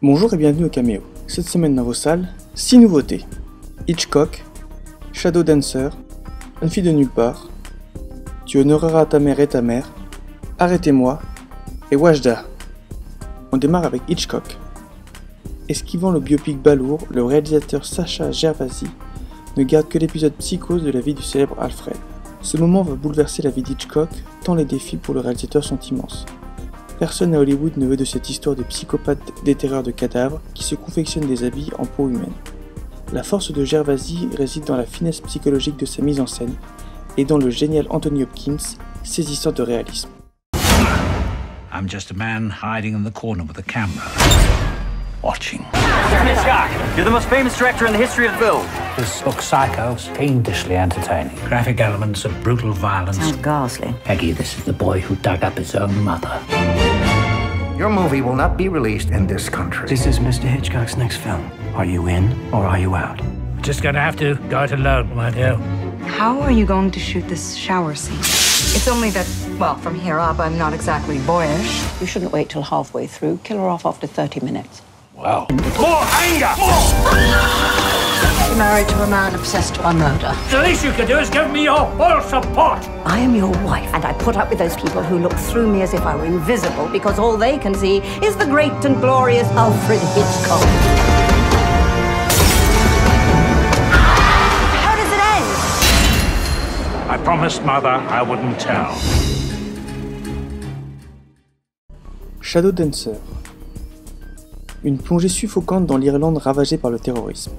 Bonjour et bienvenue au Caméo. Cette semaine dans vos salles, 6 nouveautés. Hitchcock, Shadow Dancer, Une fille de nulle part, Tu honoreras ta mère et ta mère, Arrêtez-moi et Wajda. On démarre avec Hitchcock. Esquivant le biopic balourd, le réalisateur Sacha Gervasi ne garde que l'épisode psychose de la vie du célèbre Alfred. Ce moment va bouleverser la vie d'Hitchcock, tant les défis pour le réalisateur sont immenses. Personne à Hollywood ne veut de cette histoire de psychopathe déterreur de cadavres qui se confectionne des habits en peau humaine. La force de Gervasi réside dans la finesse psychologique de sa mise en scène et dans le génial Anthony Hopkins, saisissant de réalisme. I'm just a man hiding in the corner with a camera, watching. Hitchcock, you're the most famous director in the history of film. This book, Psycho, is fiendishly entertaining. Graphic elements of brutal violence. Sounds ghastly. Peggy, this is the boy who dug up his own mother. Your movie will not be released in this country. This is Mr. Hitchcock's next film. Are you in or are you out? Just gonna have to go it alone, won't you? How are you going to shoot this shower scene? It's only that, well, from here up, I'm not exactly boyish. You shouldn't wait till halfway through. Kill her off after 30 minutes. Wow. More anger! You're married to a man obsessed by murder. The least you can do is give me your full support. I am your wife, and I put up with those people who look through me as if I were invisible because all they can see is the great and glorious Alfred Hitchcock. How does it end? I promised Mother I wouldn't tell. Shadow Dancer. Une plongée suffocante dans l'Irlande ravagée par le terrorisme.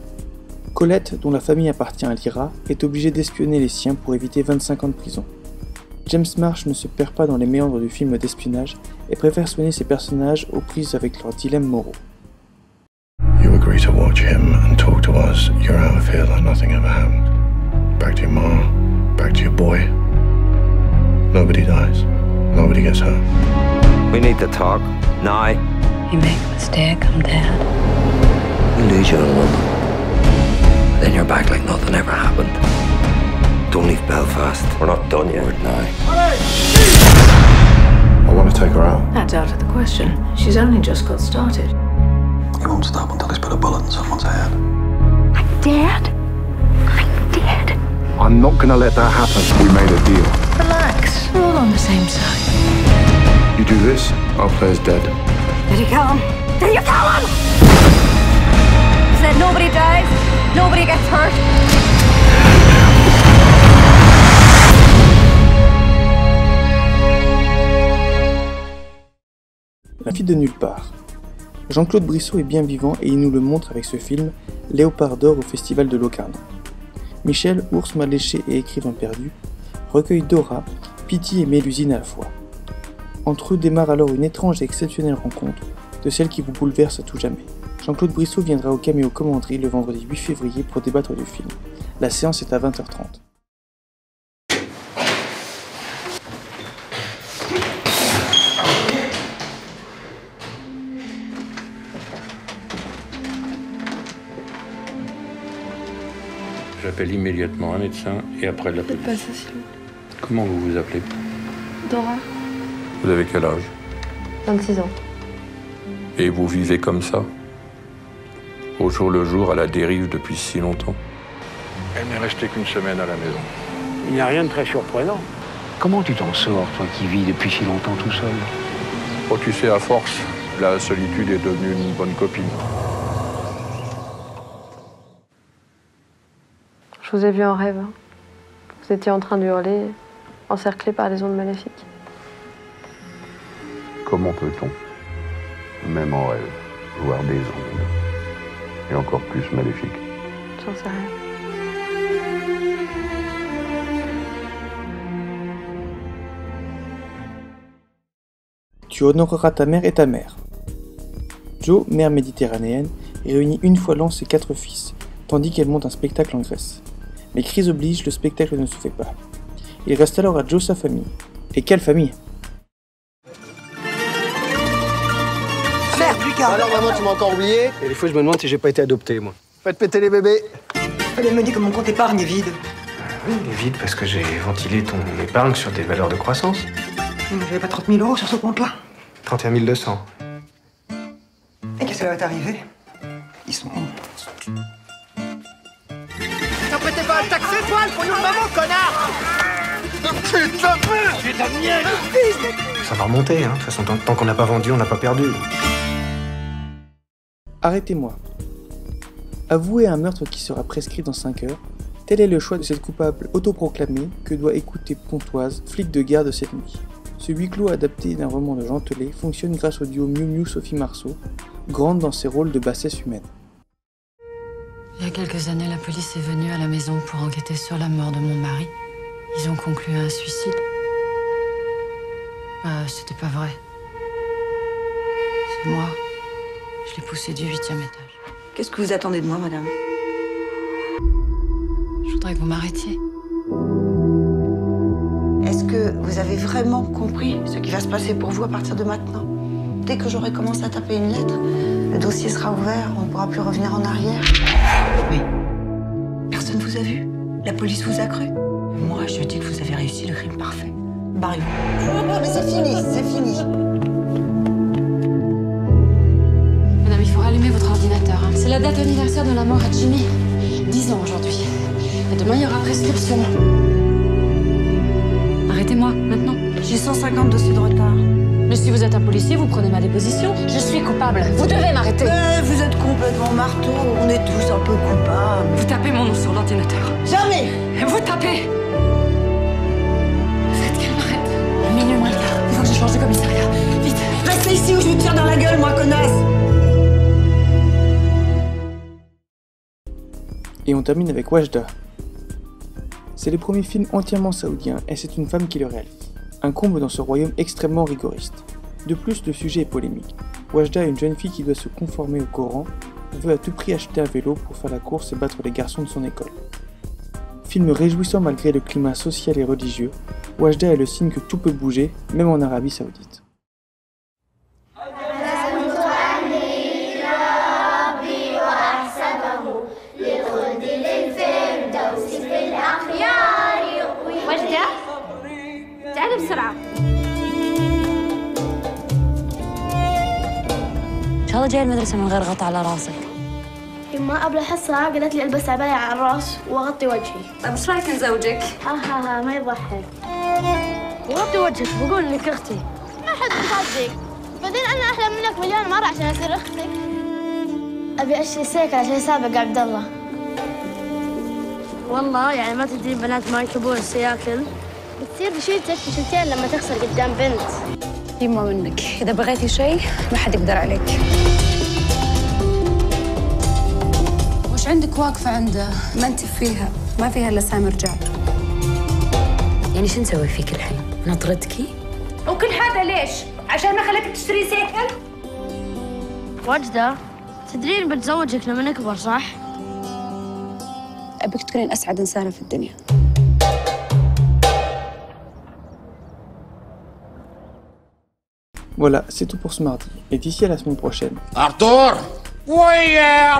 Colette, dont la famille appartient à l'IRA, est obligée d'espionner les siens pour éviter 25 ans de prison. James Marsh ne se perd pas dans les méandres du film d'espionnage et préfère soigner ses personnages aux prises avec leurs dilemmes moraux. You agree to watch him and talk to us. You're out of here like nothing ever happened. Back to your mom, back to your boy. Nobody dies. Nobody gets hurt. We need to talk. Now. You make a mistake, I'm dead. We lose you in London. Then you're back like nothing ever happened. Don't leave Belfast. We're not done yet. Now. I want to take her out. That's out of the question. She's only just got started. He won't stop until he's put a bullet in someone's head. I'm dead. I'm dead. I'm not gonna let that happen. We made a deal. Relax. We're all on the same side. You do this, our player's dead. Did you kill him? Did you kill him? He said nobody dies, nobody gets hurt. La fille de nulle part. Jean-Claude Brissot est bien vivant et il nous le montre avec ce film Léopard d'or au Festival de Locarno. Michel, ours mal léché et écrivain perdu, recueille Dora, Pity et Mélusine à la fois. Entre eux démarre alors une étrange et exceptionnelle rencontre, de celle qui vous bouleverse à tout jamais. Jean-Claude Brissot viendra au Caméo Commanderie le vendredi 8 février pour débattre du film. La séance est à 20h30. J'appelle immédiatement un médecin et après la police. Faites pas ça, s'il vous plaît. Comment vous vous appelez? Dora, Vous avez quel âge? 26 ans. Et vous vivez comme ça? Au jour le jour, à la dérive depuis si longtemps? Elle n'est restée qu'une semaine à la maison. Il n'y a rien de très surprenant. Comment tu t'en sors, toi qui vis depuis si longtemps tout seul? Oh, tu sais, à force, la solitude est devenue une bonne copine. Je vous ai vu en rêve. Vous étiez en train de hurler, encerclé par les ondes maléfiques. Comment peut-on, même en rêve, voir des ondes, et encore plus maléfiques? J'en sais rien. Tu honoreras ta mère et ta mère. Jo, mère méditerranéenne, réunit une fois l'an ses 4 fils, tandis qu'elle monte un spectacle en Grèce. Mais crise oblige, le spectacle ne se fait pas. Il reste alors à Jo sa famille. Et quelle famille! Merde, Lucas! Alors maman, tu m'as encore oublié? Et des fois, je me demande si j'ai pas été adopté, moi. Faites péter les bébés! Elle me dit que mon compte épargne est vide. Oui, il est vide parce que j'ai ventilé ton épargne sur des valeurs de croissance. J'avais pas 30 000 € sur ce compte-là. 31 200. Et qu'est-ce commissaire est arrivé. Ils sont où? T'apprêtais pas à le taxer, toi, le pognon de maman, connard! Putain, putain de miel! Ça va remonter, hein. De toute façon, tant qu'on n'a pas vendu, on n'a pas perdu. Arrêtez-moi. Avouer un meurtre qui sera prescrit dans 5 heures, tel est le choix de cette coupable autoproclamée que doit écouter Pontoise, flic de garde cette nuit. Ce huis clos adapté d'un roman de Jean Telet fonctionne grâce au duo Miu Miu Sophie Marceau, grande dans ses rôles de bassesse humaine. Il y a quelques années, la police est venue à la maison pour enquêter sur la mort de mon mari. Ils ont conclu à un suicide. C'était pas vrai. C'est moi. Je l'ai poussé du 8e étage. Qu'est-ce que vous attendez de moi, madame? Je voudrais que vous m'arrêtiez. Est-ce que vous avez vraiment compris ce qui va se passer pour vous à partir de maintenant? Dès que j'aurai commencé à taper une lettre, le dossier sera ouvert, on ne pourra plus revenir en arrière. Oui. Personne vous a vu? La police vous a cru? Moi, je dis que vous avez réussi le crime parfait. Barrez-vous. Oh, mais c'est fini, c'est fini. Madame, il faut rallumer votre ordinateur. Hein. C'est la date d'anniversaire de la mort à Jimmy. 10 ans aujourd'hui. Et demain, il y aura prescription. Arrêtez-moi, maintenant. J'ai 150 dossiers de retard. Mais si vous êtes un policier, vous prenez ma déposition. Je suis coupable. Vous devez m'arrêter. Vous êtes complètement marteau. On est tous un peu coupables. Vous tapez mon nom sur l'ordinateur. Jamais. Vous tapez. Faites qu'elle m'arrête. Minuit moins le quart. Il faut que je change de commissariat. Vite. Restez ici ou je vous tire dans la gueule, moi, connasse. Et on termine avec Wajda. C'est le premier film entièrement saoudien et c'est une femme qui le réalise. Un comble dans ce royaume extrêmement rigoriste. De plus, le sujet est polémique. Wajda est une jeune fille qui doit se conformer au Coran, veut à tout prix acheter un vélo pour faire la course et battre les garçons de son école. Film réjouissant malgré le climat social et religieux, Wajda est le signe que tout peut bouger, même en Arabie Saoudite. تعالي بسرعة. إن شاء الله جاي المدرسة من غير غطا على راسك. يما قبل الحصة قالت لي البس عباية على الراس واغطي وجهي. طيب ايش رايك نزوجك؟ ها ما يضحك. وغطي وجهك بقول انك اختي. ما حد يصدق. بعدين انا احلى منك مليون مرة عشان اصير اختك. ابي اشتري سيكل عشان اسابق عبد الله. والله يعني ما تدري بنات ما يركبون السياكل. بتصير بشيلتك بشيلتين لما تخسر قدام بنت. يما منك، إذا بغيتي شيء ما حد يقدر عليك. وش عندك واقفة عنده؟ ما انت فيها، ما فيها إلا سامي رجال. يعني شو نسوي فيك الحين؟ نطردكي؟ وكل هذا ليش؟ عشان ما خليك تشتري سيكل؟ وجدة، تدرين بتزوجك لما نكبر صح؟ أبيك تكونين أسعد إنسانة في الدنيا. Voilà, c'est tout pour ce mardi, et d'ici à la semaine prochaine. Arthur! Oui, hier!